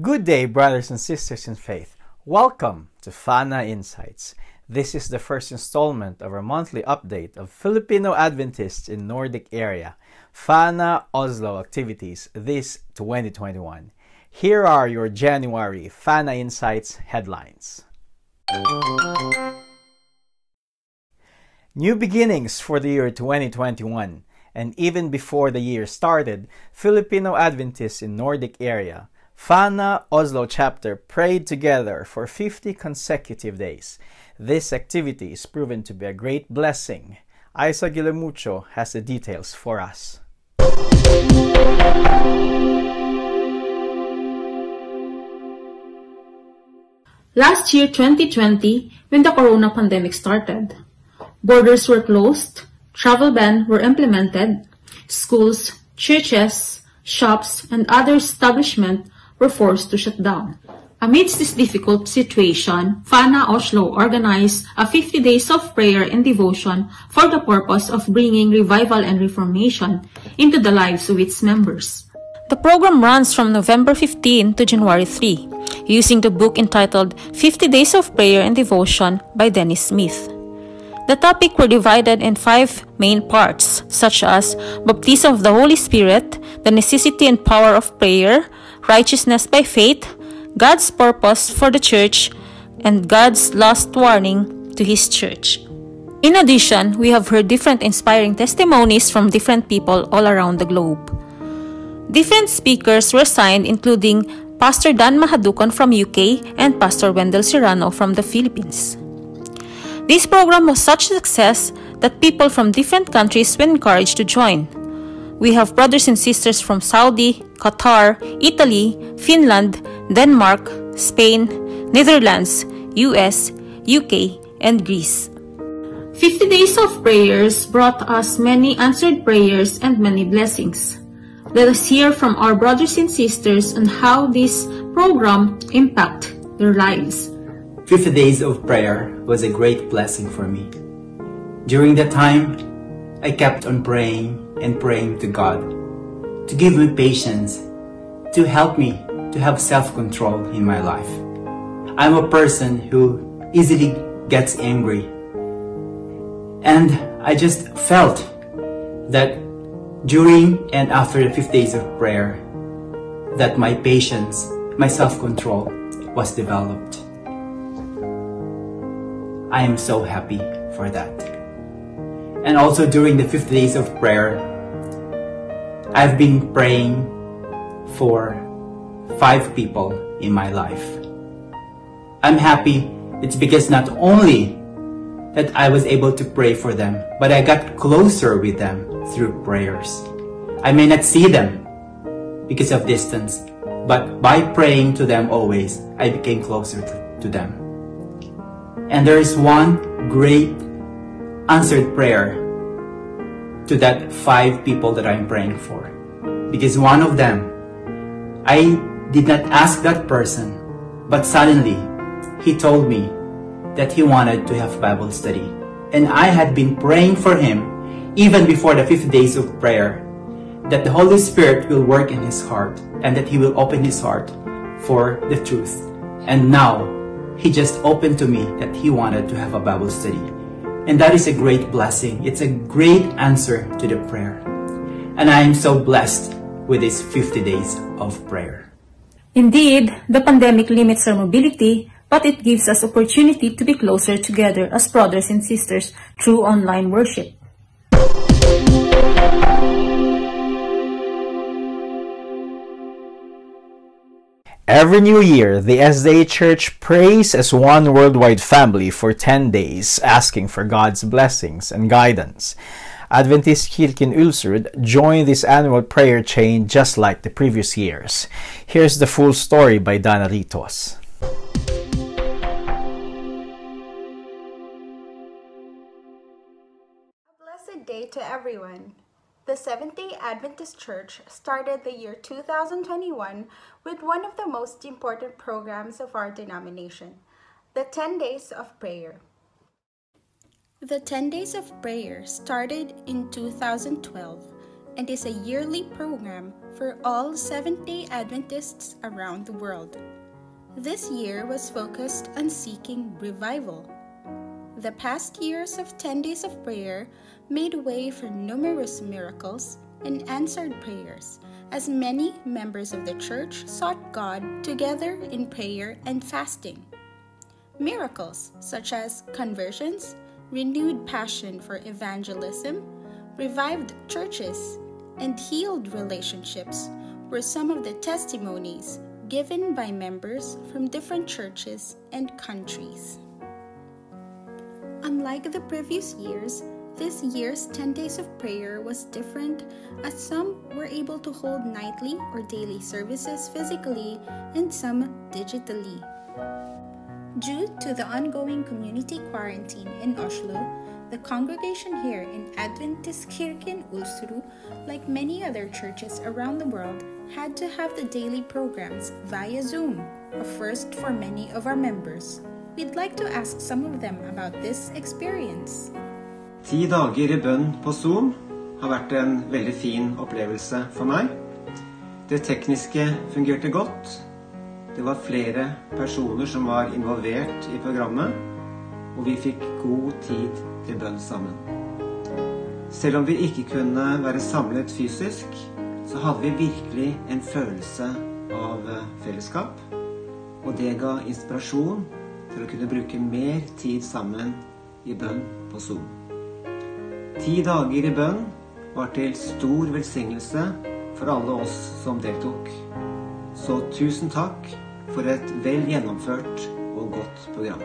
Good day, brothers and sisters in faith. Welcome to FANA Insights. This is the first installment of our monthly update of Filipino Adventists in Nordic area, FANA Oslo Activities this 2021. Here are your January FANA Insights headlines. New beginnings for the year 2021, and even before the year started, Filipino Adventists in Nordic area, FANA Oslo chapter prayed together for 50 consecutive days. This activity is proven to be a great blessing. Isa Gilemucho has the details for us. Last year, 2020, when the corona pandemic started, borders were closed, travel ban were implemented, schools, churches, shops, and other establishments were forced to shut down. Amidst this difficult situation, FANA Oslo organized a 50 days of prayer and devotion for the purpose of bringing revival and reformation into the lives of its members. The program runs from November 15 to January 3, using the book entitled 50 Days of Prayer and Devotion by Dennis Smith. The topics were divided in 5 main parts, such as baptism of the Holy Spirit, the necessity and power of prayer, righteousness by faith, God's purpose for the church, and God's last warning to His church. In addition, we have heard different inspiring testimonies from different people all around the globe. Different speakers were assigned, including Pastor Dan Mahadukan from UK and Pastor Wendell Serrano from the Philippines. This program was such a success that people from different countries were encouraged to join. We have brothers and sisters from Saudi, Qatar, Italy, Finland, Denmark, Spain, Netherlands, US, UK, and Greece. 50 days of prayers brought us many answered prayers and many blessings. Let us hear from our brothers and sisters on how this program impacted their lives. 50 days of prayer was a great blessing for me. During that time, I kept on praying and praying to God to give me patience, to help me to have self-control in my life. I'm a person who easily gets angry, and I just felt that during and after the 50 days of prayer that my patience, my self-control was developed. I am so happy for that. And also during the 50 days of prayer, I've been praying for 5 people in my life. I'm happy it's because not only that I was able to pray for them, but I got closer with them through prayers. I may not see them because of distance, but by praying to them always, I became closer to them. And there is one great answered prayer to that 5 people that I'm praying for. Because one of them, I did not ask that person, but suddenly he told me that he wanted to have Bible study. And I had been praying for him even before the 50 days of prayer, that the Holy Spirit will work in his heart and that he will open his heart for the truth. And now, he just opened to me that he wanted to have a Bible study. And that is a great blessing. It's a great answer to the prayer. And I am so blessed with these 50 days of prayer. Indeed, the pandemic limits our mobility, but it gives us opportunity to be closer together as brothers and sisters through online worship. Every new year, the SDA Church prays as one worldwide family for 10 days, asking for God's blessings and guidance. Adventist Kirken Ulsrud joined this annual prayer chain just like the previous years. Here's the full story by Dana Ritos. A blessed day to everyone. The Seventh-day Adventist Church started the year 2021 with one of the most important programs of our denomination, the 10 Days of Prayer. The 10 Days of Prayer started in 2012 and is a yearly program for all Seventh-day Adventists around the world. This year was focused on seeking revival. The past years of 10 days of prayer made way for numerous miracles and answered prayers, as many members of the church sought God together in prayer and fasting. Miracles such as conversions, renewed passion for evangelism, revived churches, and healed relationships were some of the testimonies given by members from different churches and countries. Unlike the previous years, this year's 10 days of prayer was different, as some were able to hold nightly or daily services physically and some digitally. Due to the ongoing community quarantine in Oslo, the congregation here in Adventistkirken Ulsrud, like many other churches around the world, had to have the daily programs via Zoom, a first for many of our members. We'd like to ask some of them about this experience. 10 dager i bønn på Zoom har vært en veldig fin opplevelse for meg. Det tekniske fungerte godt. Det var flere personer som var involvert i programmet, og vi fikk god tid til bønn sammen. Selv om vi ikke kunne være samlet fysisk, så hadde vi virkelig en følelse av fellesskap, og det ga inspirasjon til å kunne bruke mer tid sammen i bønn på Zoom. 10 dager i bønn var til stor velsignelse for alle oss som deltok. Så tusen takk for et vel gjennomført og godt program.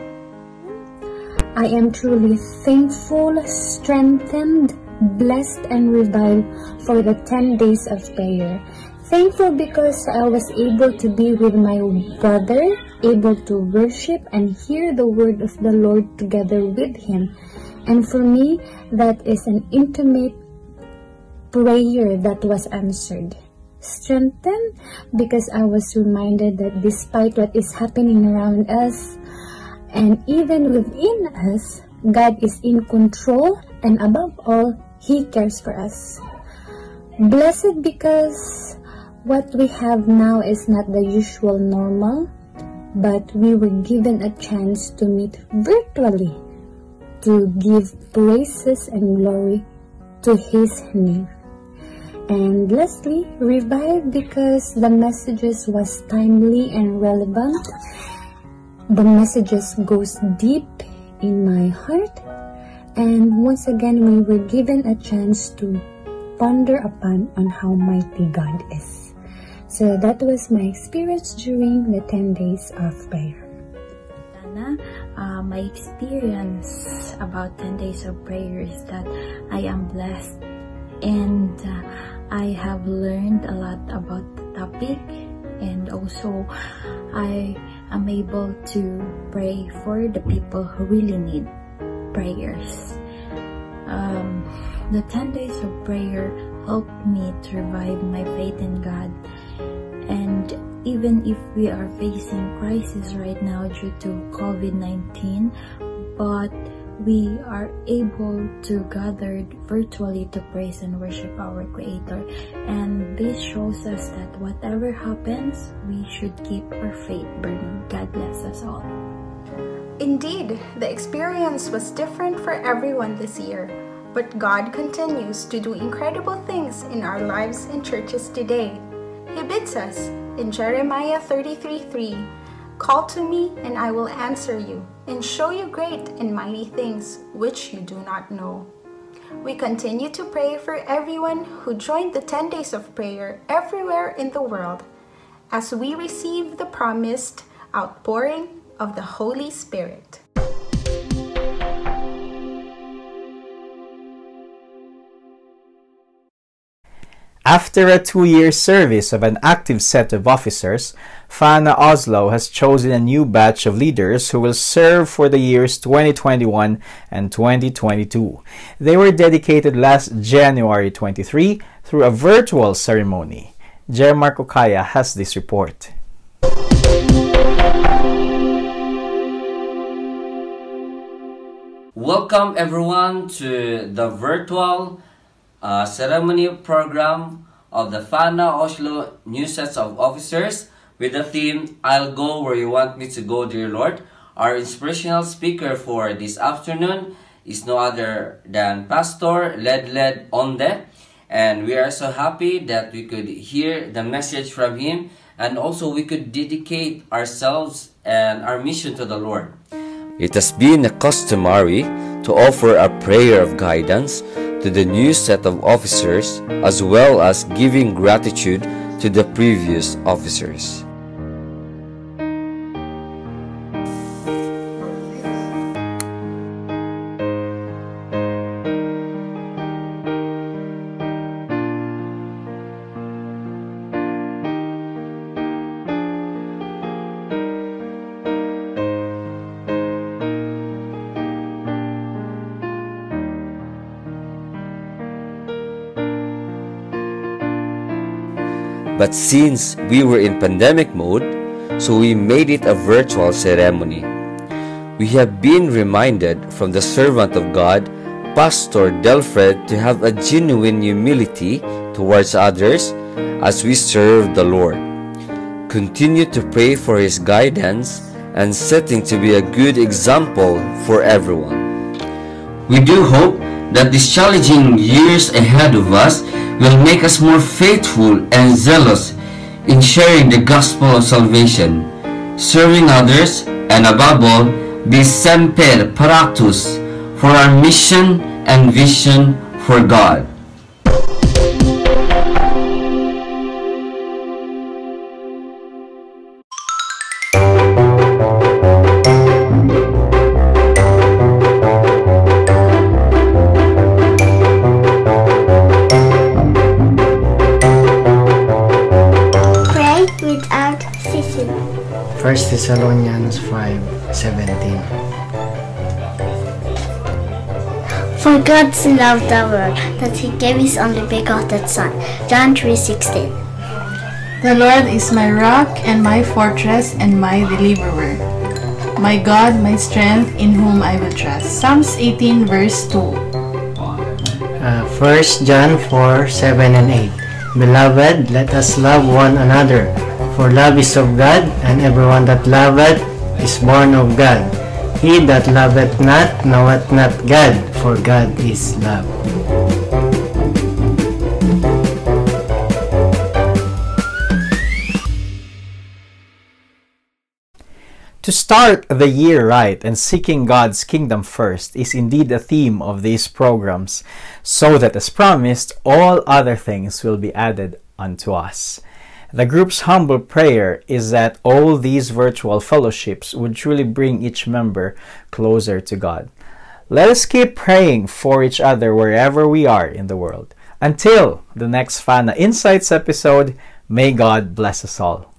I am truly thankful, strengthened, blessed and revived for the 10 days of prayer. Thankful because I was able to be with my brother, able to worship and hear the word of the Lord together with him. And for me, that is an intimate prayer that was answered. Strengthened because I was reminded that despite what is happening around us and even within us, God is in control, and above all, He cares for us. Blessed because what we have now is not the usual normal, but we were given a chance to meet virtually to give praises and glory to His name. And lastly, revived because the messages was timely and relevant. The messages goes deep in my heart, and once again we were given a chance to ponder upon on how mighty God is. So that was my experience during the 10 days of prayer. My experience about 10 days of prayer is that I am blessed, and I have learned a lot about the topic, and also I am able to pray for the people who really need prayers. The 10 days of prayer helped me to revive my faith in God, and even if we are facing crisis right now due to COVID-19, but we are able to gather virtually to praise and worship our Creator. And this shows us that whatever happens, we should keep our faith burning. God bless us all. Indeed, the experience was different for everyone this year, but God continues to do incredible things in our lives and churches today. He bids us in Jeremiah 33:3, "Call to me, and I will answer you, and show you great and mighty things which you do not know." We continue to pray for everyone who joined the 10 days of prayer everywhere in the world, as we receive the promised outpouring of the Holy Spirit. After a 2-year service of an active set of officers, FANA Oslo has chosen a new batch of leaders who will serve for the years 2021 and 2022. They were dedicated last January 23 through a virtual ceremony. Jer Marco Kaya has this report. Welcome everyone to the virtual a ceremony program of the FANA Oslo New Sets of Officers with the theme, I'll Go Where You Want Me to Go, Dear Lord. Our inspirational speaker for this afternoon is no other than Pastor Led Onde, and we are so happy that we could hear the message from him, and also we could dedicate ourselves and our mission to the Lord. It has been customary to offer a prayer of guidance to the new set of officers, as well as giving gratitude to the previous officers. But since we were in pandemic mode, so we made it a virtual ceremony. We have been reminded from the servant of God, Pastor Delfred, to have a genuine humility towards others as we serve the Lord. Continue to pray for His guidance and setting to be a good example for everyone. We do hope that these challenging years ahead of us will make us more faithful and zealous in sharing the gospel of salvation, serving others, and above all, be semper paratus for our mission and vision for God. Without ceasing. 1 Thessalonians 5:17. For God so loved the world that He gave His only begotten Son. John 3:16. The Lord is my rock and my fortress and my deliverer, my God, my strength, in whom I will trust. Psalms 18 verse 2. 1 John 4:7 and 8. Beloved, let us love one another, for love is of God, and everyone that loveth is born of God. He that loveth not knoweth not God, for God is love. To start the year right and seeking God's kingdom first is indeed the theme of these programs, so that as promised, all other things will be added unto us. The group's humble prayer is that all these virtual fellowships would truly bring each member closer to God. Let us keep praying for each other wherever we are in the world. Until the next FANA Insights episode, may God bless us all.